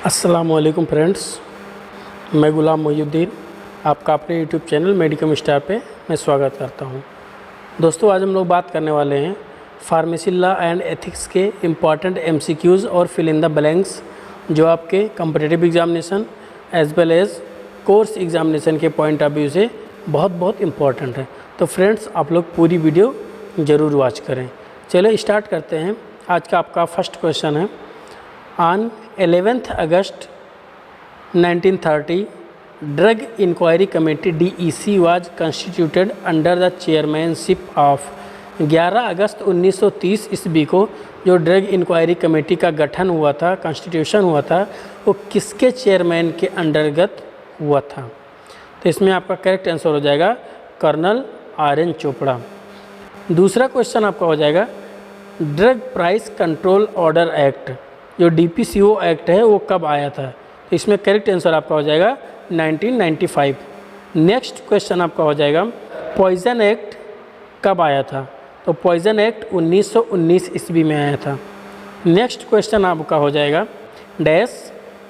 अस्सलामुअलैकुम फ्रेंड्स, मैं गुलाम मोहिउद्दीन आपका अपने यूट्यूब चैनल मेडिकम स्टार पे मैं स्वागत करता हूं। दोस्तों, आज हम लोग बात करने वाले हैं फार्मेसी लॉ एंड एथिक्स के इम्पॉर्टेंट एमसीक्यूज़ और फिल इन द ब्लैंक्स जो आपके competitive examination as well as course examination के पॉइंट ऑफ व्यू से बहुत इम्पॉर्टेंट है। तो फ्रेंड्स, आप लोग पूरी वीडियो ज़रूर वॉच करें। चलिए स्टार्ट करते हैं। आज का आपका फर्स्ट क्वेश्चन है, On 11th August 1930, Drug Inquiry Committee DEC was constituted under the chairmanship of 11 अगस्त 1930 ईस्वी को जो ड्रग इंक्वायरी कमेटी का गठन हुआ था, कॉन्स्टिट्यूशन हुआ था, वो किसके चेयरमैन के अंतर्गत हुआ था? तो इसमें आपका करेक्ट आंसर हो जाएगा कर्नल RN चोपड़ा। दूसरा क्वेश्चन आपका हो जाएगा drug price control order act जो DPCO एक्ट है वो कब आया था? तो इसमें करेक्ट आंसर आपका हो जाएगा 1995। नेक्स्ट क्वेश्चन आपका हो जाएगा पॉइजन एक्ट कब आया था? तो पॉइजन एक्ट 1919 ईस्वी में आया था। नेक्स्ट क्वेश्चन आपका हो जाएगा dash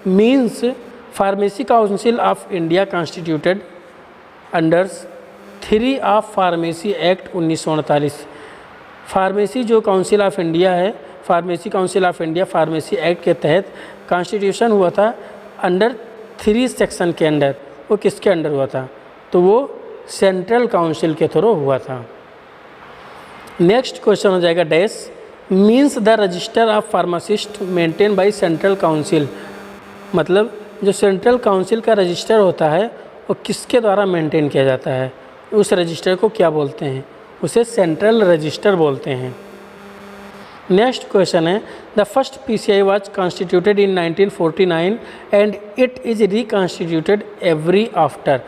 means pharmacy council of India constituted under 3 of pharmacy act 1948। Pharmacy जो काउंसिल ऑफ इंडिया है, pharmacy council of India pharmacy act के तहत कॉन्स्टिट्यूशन हुआ था अंडर 3 सेक्शन के अंडर। वो किसके अंडर हुआ था? तो वो सेंट्रल काउंसिल के थ्रू हुआ था। नेक्स्ट क्वेश्चन हो जाएगा dash means the register of pharmacist maintain by central council. मतलब जो सेंट्रल काउंसिल का रजिस्टर होता है वो किसके द्वारा मेंटेन किया जाता है? उस रजिस्टर को क्या बोलते हैं? उसे सेंट्रल रजिस्टर बोलते हैं। नेक्स्ट क्वेश्चन है the first PCI was constituted in 1949 and it is reconstituted every after.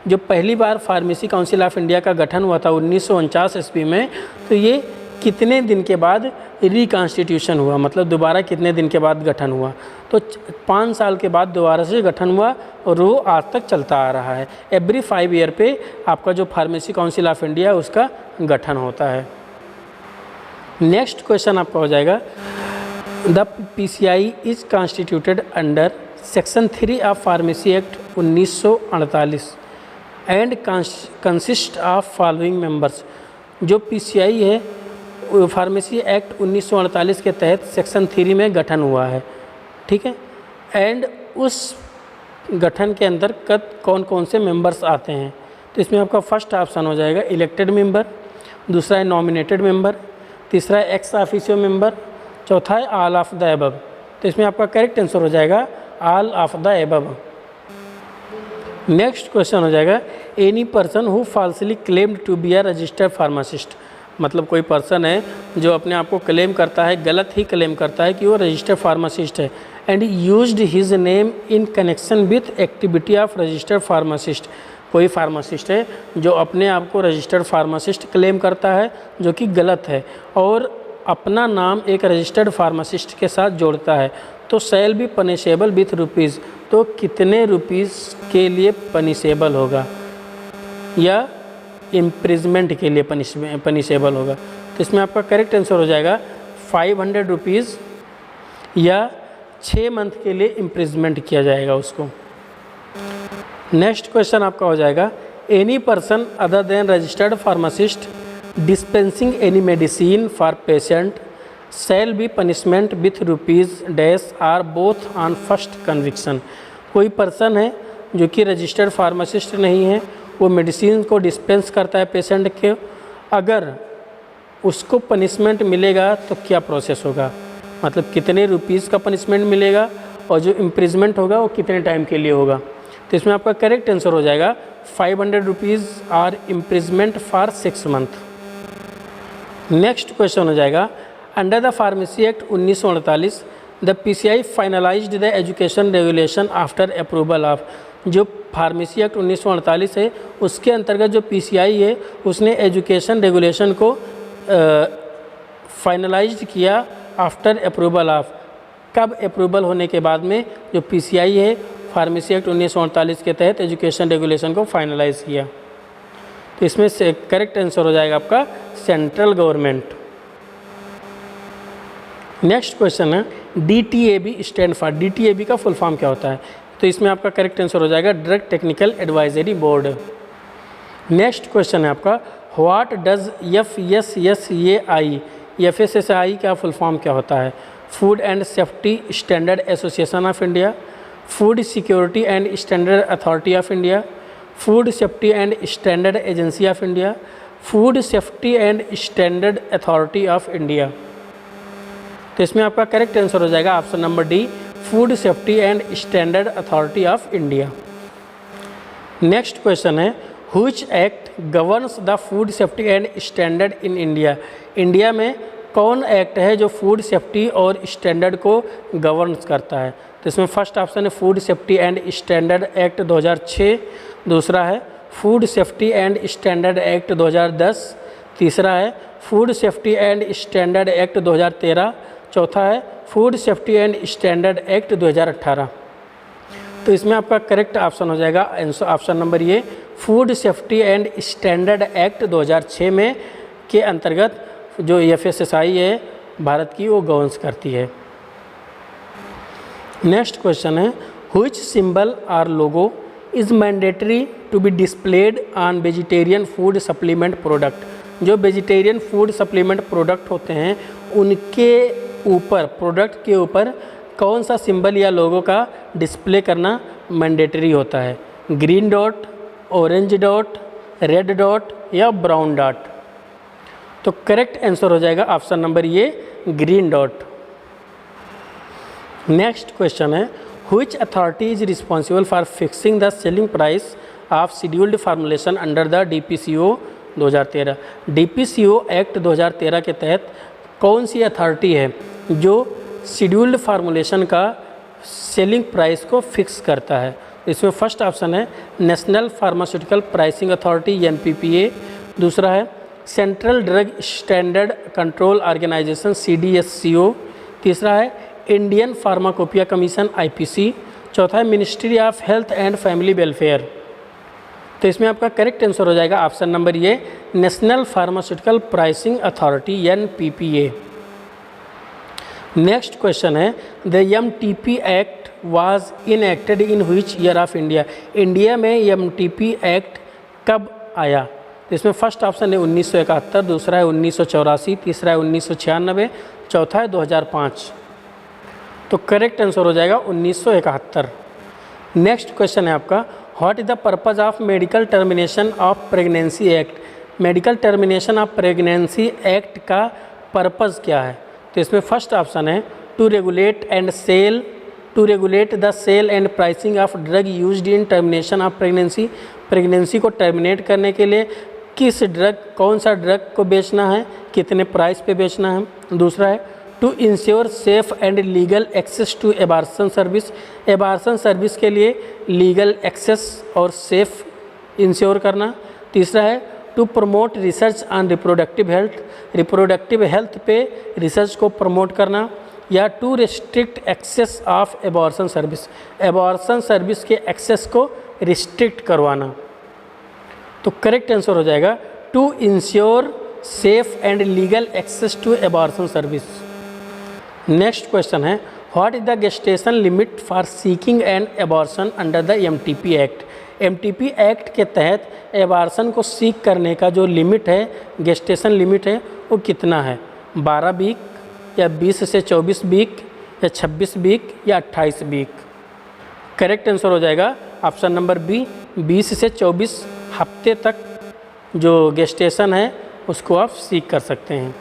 जो पहली बार फार्मेसी काउंसिल ऑफ इंडिया का गठन हुआ था 1949 ईस्वी में, तो ये कितने दिन के बाद रिकॉन्स्टिट्यूशन हुआ? मतलब दोबारा कितने दिन के बाद गठन हुआ? तो 5 साल के बाद दोबारा से गठन हुआ और वो आज तक चलता आ रहा है। एवरी 5 ईयर पे आपका जो फार्मेसी काउंसिल ऑफ इंडिया उसका गठन होता है। नेक्स्ट क्वेश्चन आपका हो जाएगा the PCI is constituted under section 3 of pharmacy act 1948 and consist of following members. जो PCI है फार्मेसी एक्ट 1948 के तहत सेक्शन 3 में गठन हुआ है, ठीक है। एंड उस गठन के अंतर्गत कौन कौन से मेंबर्स आते हैं? तो इसमें आपका फर्स्ट ऑप्शन हो जाएगा इलेक्टेड मेंबर, दूसरा है नॉमिनेटेड मेंबर, तीसरा है एक्स ऑफिशियो मेंबर, चौथा है ऑल ऑफ द एबव। तो इसमें आपका करेक्ट आंसर हो जाएगा all of the above. Next question हो जाएगा any person who falsely claimed to be a registered pharmacist. मतलब कोई पर्सन है जो अपने आप को क्लेम करता है, गलत ही क्लेम करता है कि वो रजिस्टर्ड फार्मासिस्ट है and used his name in connection with activity of registered pharmacist. कोई फार्मासिस्ट है जो अपने आप को रजिस्टर्ड फार्मासिस्ट क्लेम करता है, जो कि गलत है, और अपना नाम एक रजिस्टर्ड फार्मासिस्ट के साथ जोड़ता है, तो shall be punishable with rupees. तो कितने रुपीज़ के लिए पनिशेबल होगा या इम्प्रिजमेंट के लिए पनिशेबल होगा? तो इसमें आपका करेक्ट आंसर हो जाएगा 500 रुपीज़ या 6 मंथ के लिए इम्प्रिजमेंट किया जाएगा उसको। नेक्स्ट क्वेश्चन आपका हो जाएगा any person other than registered pharmacist dispensing any medicine for patient shall be punishment with rupees dash or both on first conviction. कोई पर्सन है जो कि रजिस्टर्ड फार्मासिस्ट नहीं है, वो मेडिसिन को डिस्पेंस करता है पेशेंट के, अगर उसको पनिशमेंट मिलेगा तो क्या प्रोसेस होगा? मतलब कितने रुपीज़ का पनिशमेंट मिलेगा और जो इम्प्रिजमेंट होगा वो कितने टाइम के लिए होगा? तो इसमें आपका करेक्ट आंसर हो जाएगा 500 रुपीज़ और imprisonment for 6 month. Next question हो जाएगा under the pharmacy act 1948 the PCI finalised the education regulation after approval of. जो फार्मेसी एक्ट 1948 है उसके अंतर्गत जो PCI है उसने एजुकेशन रेगुलेशन को फाइनलाइज्ड किया आफ्टर अप्रूवल ऑफ। कब अप्रूवल होने के बाद में जो PCI है फार्मेसी एक्ट 1948 के तहत एजुकेशन रेगुलेशन को फाइनलाइज किया? तो इसमें से करेक्ट आंसर हो जाएगा आपका सेंट्रल गवर्नमेंट। नेक्स्ट क्वेश्चन है DTAB स्टैंड फॉर, DTAB का फुल फॉर्म क्या होता है? तो इसमें आपका करेक्ट आंसर हो जाएगा drug technical advisory board. Next question है आपका, व्हाट डज FSSAI, FSSAI का फुल फॉर्म क्या होता है? Food and safety standard association of India, food security and standard authority of India, food safety and standard agency of India, food safety and standard authority of India. तो इसमें आपका correct answer हो जाएगा option number D, food safety and standard authority of India. Next question है, which act governs the food safety and standard in India? India में कौन act है जो फूड सेफ्टी और स्टैंडर्ड को गवर्न्स करता है? तो इसमें फर्स्ट ऑप्शन है food safety and standard act 2006, दूसरा है food safety and standard act 2010, तीसरा है food safety and standard act 2013, चौथा है food safety and standard act 2018। तो इसमें आपका करेक्ट ऑप्शन हो जाएगा ऑप्शन नंबर ये, food safety and standard act 2006 में के अंतर्गत जो FSSAI है भारत की, वो गवर्न्स करती है। नेक्स्ट क्वेश्चन है, which symbol or logo is mandatory to be displayed on vegetarian food supplement product? जो वेजिटेरियन फूड सप्लीमेंट प्रोडक्ट होते हैं उनके ऊपर, प्रोडक्ट के ऊपर कौन सा सिंबल या लोगो का डिस्प्ले करना मैंडेटरी होता है? Green dot, orange dot, red dot या ब्राउन डॉट? तो करेक्ट आंसर हो जाएगा ऑप्शन नंबर ये, ग्रीन डॉट। नेक्स्ट क्वेश्चन है, which authority is responsible for fixing the selling price of scheduled formulation under the DPCO 2013? DPCO act 2013 के तहत कौन सी authority है जो शेड्यूल्ड फार्मूलेशन का सेलिंग प्राइस को फिक्स करता है? इसमें फर्स्ट ऑप्शन है national pharmaceutical pricing authority NPPA, दूसरा है central drug standard control organisation CDSCO, तीसरा है इंडियन फार्माकोपिया कमीशन IPC, चौथा है ministry of health and family welfare. तो इसमें आपका करेक्ट आंसर हो जाएगा ऑप्शन नंबर ये, national pharmaceutical pricing authority NPPA। Next question है, the MTP act was enacted in which year of India? India में MTP एक्ट कब आया? तो इसमें फर्स्ट ऑप्शन है 1971, दूसरा है 1984, तीसरा है 1996, चौथा है 2005। तो करेक्ट आंसर हो जाएगा 1971। नेक्स्ट क्वेश्चन है आपका, what is the purpose of medical termination of pregnancy act? Medical termination of pregnancy act का पर्पज़ क्या है? तो इसमें फर्स्ट ऑप्शन है to regulate the sale and pricing of drug used in termination of pregnancy. Pregnancy को terminate करने के लिए किस ड्रग, कौन सा ड्रग को बेचना है, कितने प्राइस पे बेचना है। दूसरा है to ensure safe and legal access to abortion service. Abortion service के लिए लीगल एक्सेस और सेफ इंश्योर करना। तीसरा है to promote research on reproductive health. Reproductive health पे रिसर्च को प्रमोट करना। या to restrict access of abortion service. Abortion service के एक्सेस को रिस्ट्रिक्ट करवाना। तो करेक्ट आंसर हो जाएगा to ensure safe and legal access to abortion service. Next question है, what is the gestation limit for seeking and abortion under the MTP act? MTP act के तहत एबार्सन को सीक करने का जो लिमिट है, गेस्टेशन लिमिट है, वो कितना है? 12 वीक या 20 से 24 वीक या 26 वीक या 28 वीक? करेक्ट आंसर हो जाएगा ऑप्शन नंबर बी, 20 से 24 हफ्ते तक जो गेस्टेशन है उसको आप सीक कर सकते हैं।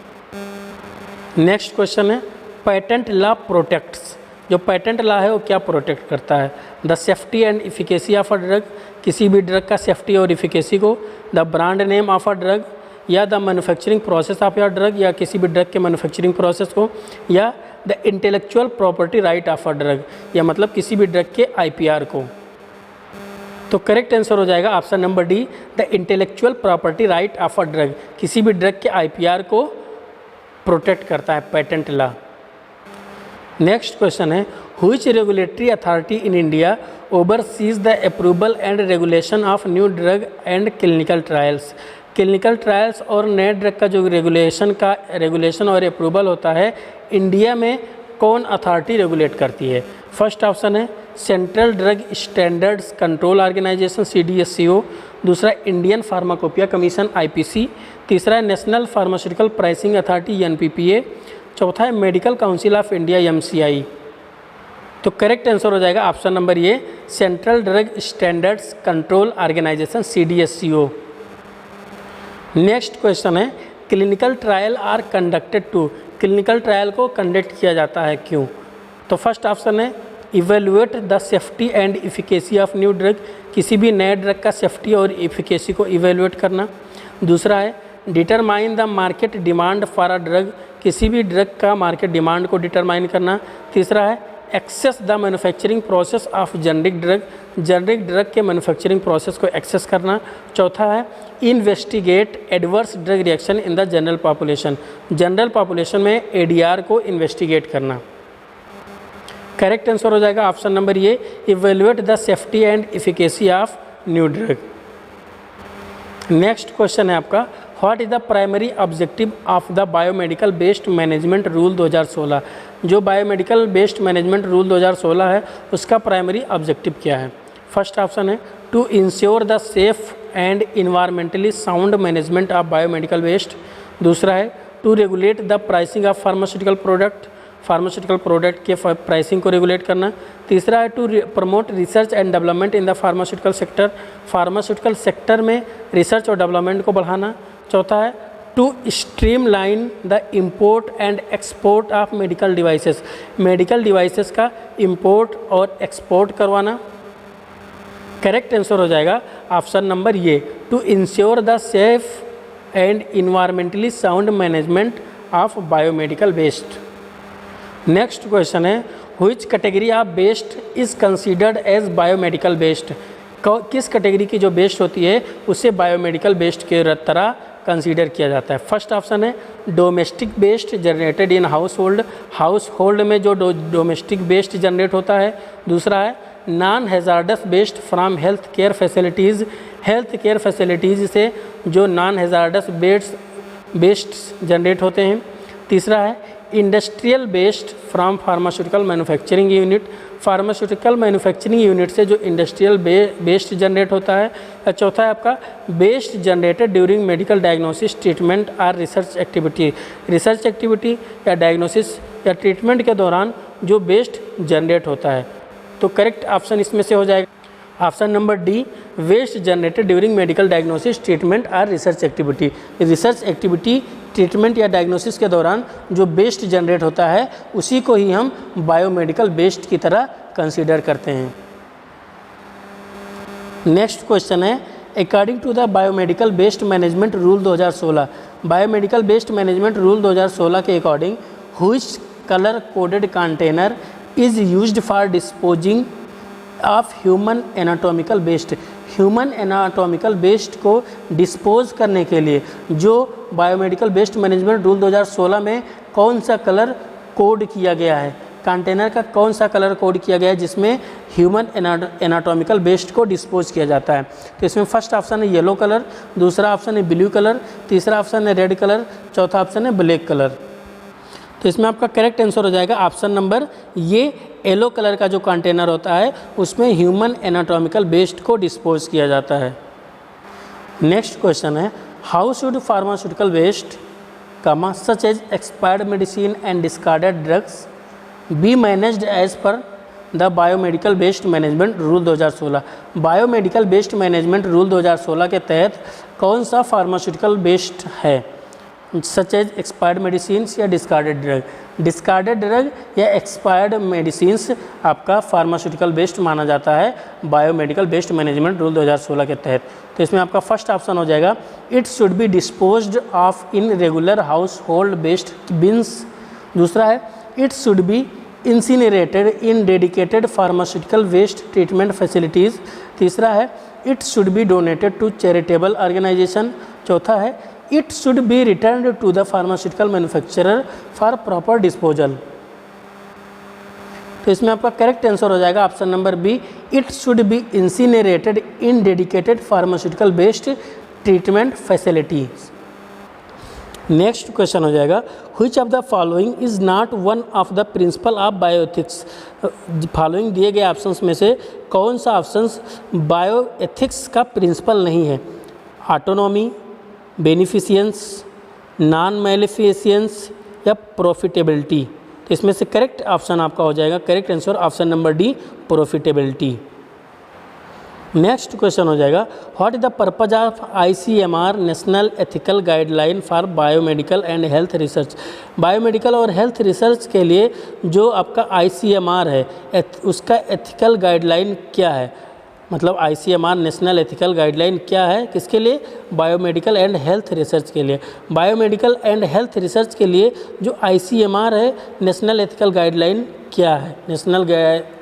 नेक्स्ट क्वेश्चन है, पेटेंट लॉ प्रोटेक्ट्स। जो पेटेंट लॉ है वो क्या प्रोटेक्ट करता है? The safety and efficacy of a drug, किसी भी ड्रग का सेफ्टी और इफिकेसी को। The brand name of a drug, या the manufacturing process of your drug, या किसी भी ड्रग के मैन्युफैक्चरिंग प्रोसेस को। या the intellectual property right of a drug, या मतलब किसी भी ड्रग के IPR को। तो करेक्ट आंसर हो जाएगा option number D, the intellectual property right of a drug. किसी भी ड्रग के IPR को प्रोटेक्ट करता है पेटेंट लॉ। नेक्स्ट क्वेश्चन है, which regulatory authority in India overseas the approval and regulation of new drug and clinical trials? Clinical trials और नए drug का जो रेगुलेशन और अप्रूवल होता है, इंडिया में कौन अथॉरिटी रेगुलेट करती है? फर्स्ट ऑप्शन है central drug standards control organisation CDSCO, दूसरा इंडियन फार्माकोपिया कमीशन IPC, तीसरा है national pharmaceutical pricing authority NPPA, चौथा है medical council of India MCI। तो करेक्ट आंसर हो जाएगा ऑप्शन नंबर ये, central drug standards control organisation CDSCO। Next question है clinical trial are conducted to, clinical trial को कंडक्ट किया जाता है क्यों? तो फर्स्ट ऑप्शन है evaluate the safety and efficacy of new drug, किसी भी नए ड्रग का सेफ्टी और इफिकेसी को इवेल्युएट करना। दूसरा है determine the market demand for a drug, किसी भी ड्रग का मार्केट डिमांड को डिटरमाइन करना। तीसरा है assess the manufacturing process of generic drug, generic drug के मैन्युफैक्चरिंग प्रोसेस को एक्सेस करना। चौथा है investigate adverse drug reaction in the general population, general population में ADR को इन्वेस्टिगेट करना। करेक्ट आंसर हो जाएगा option number A, evaluate the safety and efficacy of new drug. Next question है आपका what is the primary objective of the biomedical waste management rule 2016, जो biomedical waste management rule 2016 है उसका primary objective क्या है? First option है to ensure the safe and environmentally sound management of biomedical waste. दूसरा है to regulate the pricing of pharmaceutical product, pharmaceutical product के pricing को रेगुलेट करना। तीसरा है to promote research and development in the pharmaceutical sector, pharmaceutical sector में research और development को बढ़ाना। चौथा है to streamline the import and export of medical devices, medical devices का इम्पोर्ट और एक्सपोर्ट करवाना। करेक्ट आंसर हो जाएगा ऑप्शन नंबर ये, to ensure the safe and environmentally sound management of biomedical waste. Next question है which category of waste is considered as biomedical waste, किस category की जो वेस्ट होती है उसे बायोमेडिकल वेस्ट के तरह कंसीडर किया जाता है? फर्स्ट ऑप्शन है domestic waste generated in household, household में जो डोमेस्टिक वेस्ट जनरेट होता है। दूसरा है non hazardous waste from health care facilities, health care facilities से जो नॉन हैजार्डस वेस्ट जनरेट होते हैं। तीसरा है industrial waste from pharmaceutical manufacturing unit, pharmaceutical manufacturing unit से जो इंडस्ट्रियल वेस्ट जनरेट होता है। चौथा है आपका waste generated during medical diagnosis treatment और रिसर्च एक्टिविटी, रिसर्च एक्टिविटी या डायग्नोसिस या ट्रीटमेंट के दौरान जो वेस्ट जनरेट होता है। तो करेक्ट ऑप्शन इसमें से हो जाएगा option number D, waste generated during medical diagnosis treatment और research activity, research activity treatment या डायग्नोसिस के दौरान जो वेस्ट जनरेट होता है उसी को ही हम बायोमेडिकल वेस्ट की तरह कंसीडर करते हैं। नेक्स्ट क्वेश्चन है according to the biomedical waste management rule 2016, biomedical waste management rule 2016 के according which colour coded container is used for disposing of human anatomical waste, human anatomical waste को dispose करने के लिए जो biomedical waste management rule 2016 में कौन सा colour code किया गया है, कंटेनर का कौन सा कलर कोड किया गया है जिसमें ह्यूमन एनाटॉमिकल वेस्ट को डिस्पोज किया जाता है? तो इसमें फर्स्ट ऑप्शन है येलो कलर, दूसरा ऑप्शन है ब्लू कलर, तीसरा ऑप्शन है रेड कलर, चौथा ऑप्शन है ब्लैक कलर। तो इसमें आपका करेक्ट आंसर हो जाएगा option number A, yellow colour का जो कंटेनर होता है उसमें ह्यूमन एनाटॉमिकल वेस्ट को डिस्पोज किया जाता है। नेक्स्ट क्वेश्चन है how should pharmaceutical waste such as expired medicine and discarded drugs be managed as per the biomedical waste management rule 2016, biomedical waste management rule 2016 के तहत कौन सा फार्मास्यूटिकल वेस्ट है सच एज एक्सपायर्ड मेडिसिन्स या discarded drug, discarded drug या expired medicines आपका pharmaceutical waste माना जाता है बायोमेडिकल वेस्ट मैनेजमेंट रूल 2016 के तहत। तो इसमें आपका फर्स्ट ऑप्शन हो जाएगा it should be disposed of in regular household waste bins, दूसरा है it should be incinerated in dedicated pharmaceutical waste treatment facilities, तीसरा है it should be donated to charitable organisation, चौथा है it should be return to the pharmaceutical manufacturer for proper disposal. तो इसमें आपका correct answer हो जाएगा option number B, it should be incinerated in dedicated pharmaceutical waste treatment facilities. Next question हो जाएगा, which of the following is not one of the principle of bioethics. Following दिए गए options में से कौन सा ऑप्शंस बायोएथिक्स का principal नहीं है? ऑटोनॉमी, बेनिफिशियंस, नॉन मैलिफिशियंस या प्रॉफिटेबिलिटी। तो इसमें से करेक्ट ऑप्शन आपका हो जाएगा, correct answer option number D, profitability. Next question हो जाएगा, what is the purpose of ICMR national ethical guideline for biomedical and health research. Biomedical और हेल्थ रिसर्च के लिए जो आपका ICMR है उसका एथिकल गाइडलाइन क्या है? मतलब ICMR नेशनल एथिकल गाइडलाइन क्या है, किसके लिए? बायोमेडिकल एंड हेल्थ रिसर्च के लिए। बायोमेडिकल एंड हेल्थ रिसर्च के लिए जो ICMR है नेशनल एथिकल गाइडलाइन क्या है?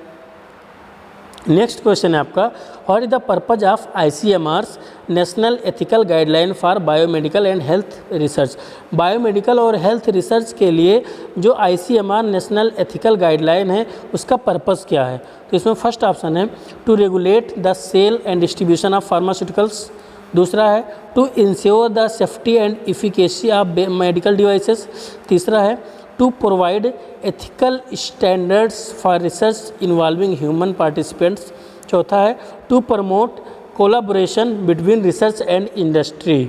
नेक्स्ट क्वेश्चन है आपका, what is the purpose of ICMR's national ethical guideline for biomedical and health research. Biomedical और हेल्थ रिसर्च के लिए जो ICMR नेशनल एथिकल गाइडलाइन है उसका पर्पस क्या है? तो इसमें फर्स्ट ऑप्शन है to regulate the sale and distribution of pharmaceuticals. दूसरा है to ensure the safety and efficacy of medical devices. तीसरा है to provide ethical standards for research involving human participants. चौथा है to promote collaboration between research and industry.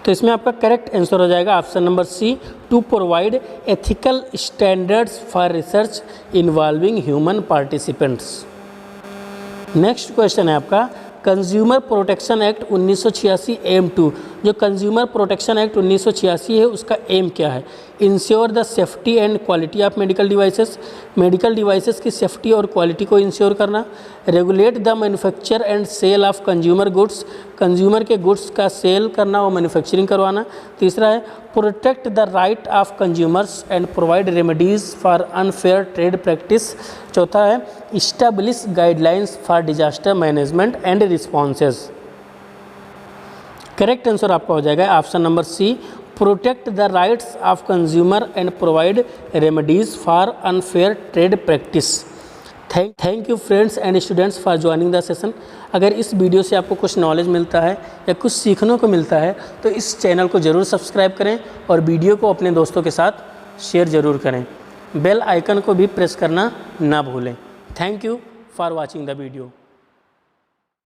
तो इसमें आपका correct answer हो जाएगा option number C, to provide ethical standards for research involving human participants. Next question है आपका, consumer protection act 1986 M 2। जो कंज्यूमर प्रोटेक्शन एक्ट 1986 है उसका एम क्या है? Ensure the safety and quality of medical devices. Medical devices की safety और quality को इंश्योर करना। Regulate the manufacture and sale of consumer goods. Consumer के गुड्स का सेल करना और मैन्युफैक्चरिंग करवाना। तीसरा है protect the right of consumers and provide remedies for unfair trade practice. चौथा है establish guidelines for disaster management and responses. Correct answer आपका हो जाएगा option number C, protect the rights of consumer and provide remedies for unfair trade practice. Thank you friends and students for joining the session. अगर इस video से आपको कुछ knowledge मिलता है या कुछ सीखने को मिलता है तो इस चैनल को ज़रूर सब्सक्राइब करें और वीडियो को अपने दोस्तों के साथ शेयर ज़रूर करें। बेल आइकन को भी प्रेस करना ना भूलें। Thank you for watching the video.